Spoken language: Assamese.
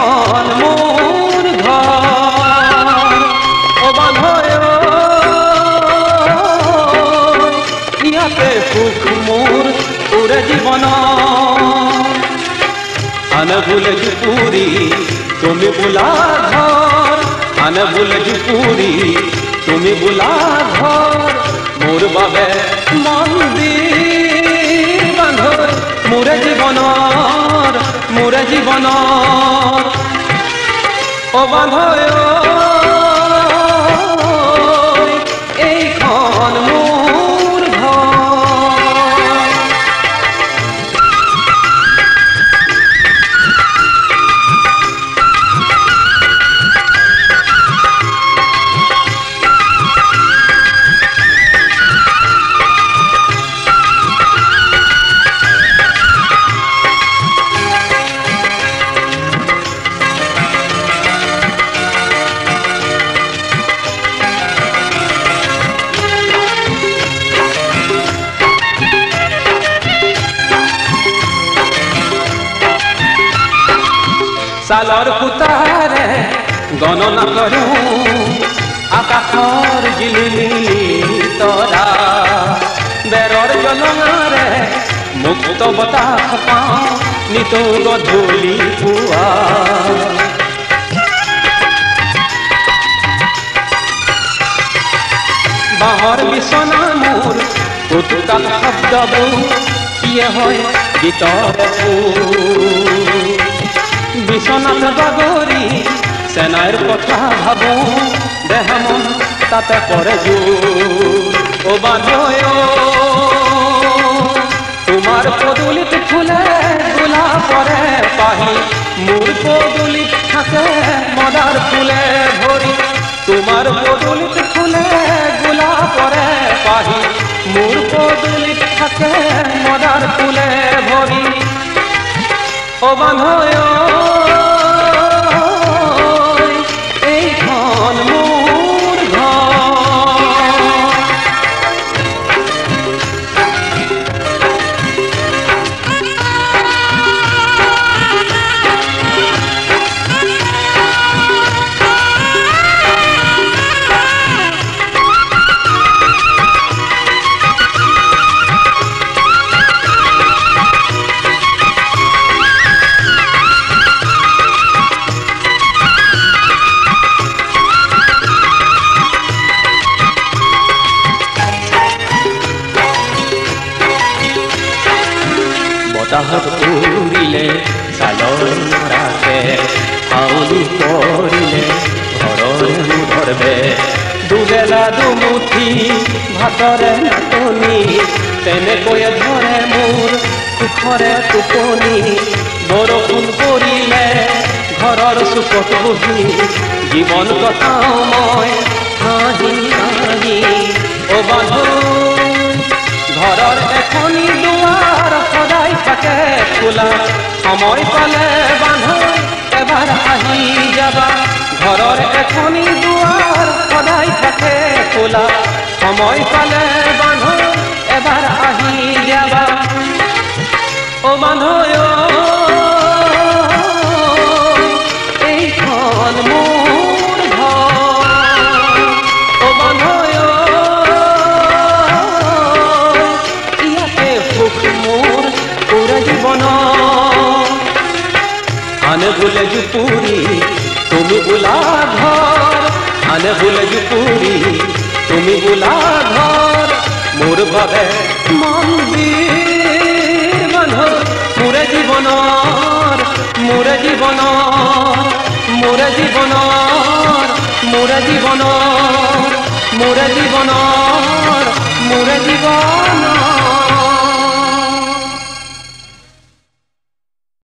এইখন মোৰ ঘৰ অ বান্ধৈ ইয়াতে সুখ মোৰ পুৰে জীৱন আনে ভুলে পুৰী তুমি বোলা ঘৰ আনে ভুলে পুৰী তুমি বোলা ঘৰ মোৰ বাবে মন্দিৰ বান্ধৈ মোৰে জীৱনৰ অ বান্ধৈ এইখন মোৰ ঘৰ সালৰ খুটাৰে গণনা কৰোঁ আকাশৰ জিলিমিলি তৰা বেৰৰ জলঙাৰে মুক্ত বতাহ পাওঁ নিতৌ গধূলি পুৱা বাঁহৰ বিচনা মোৰ উৎকাল শব্দবোৰ কিয়ে হয় গীতৰ বিছনাত বাগৰি চেনাইৰ কথা ভাবোঁ দেহ মন তাতে পৰে জোৰ অ বান্ধৈ তোমাৰ পদূলিত ফুলে গোলাপৰে পাহি মোৰ পদূলিত থাকে মদাৰ ফুলে ভৰি তোমাৰ পদূলিত ফুলে গোলাপৰে পাহি মোৰ পদূলিত থাকে মদাৰ ফুলে ভৰি অ বান্ধৈ এইখন মোৰ বতাহত উৰিলে চালৰ নৰাকে আউলি পৰিলে ঘৰৰে মুধৰবে দুবেলা দুমুঠি ভাতৰে নাটনি তেনেকৈয়ে ধৰে মোৰ সুখৰে টোপনি বৰষুণ পৰিলে ঘৰৰ চুকত বহি জীৱন কটাওঁ মই হাঁহি হাঁহি অ বান্ধৈ ঘৰৰ এখনি দুৱাৰ সদায় থাকে খোলা সময় পালে বান্ধৈ এবাৰ আহি যাবা ঘৰৰ এখনি দুৱাৰ সদায় থাকে খোলা সময় পালে বান্ধৈ এবাৰ আহি যাবা অ বান্ধৈ এইখন মোৰ ঘৰ অ বান্ধৈ ইয়াতে সুখ মোৰ পুৰা জীৱন আনে ভুলে পুৰী তুমি বোলা ঘৰ আনে ভুলে পুৰী তুমি বোলা ঘৰ মোৰ বাবে মন্দিৰ বান্ধৈ মোৰে জীৱনৰ মোৰে জীৱনৰ মোৰে জীৱনৰ মোৰে জীৱনৰ মোৰে জীৱনৰ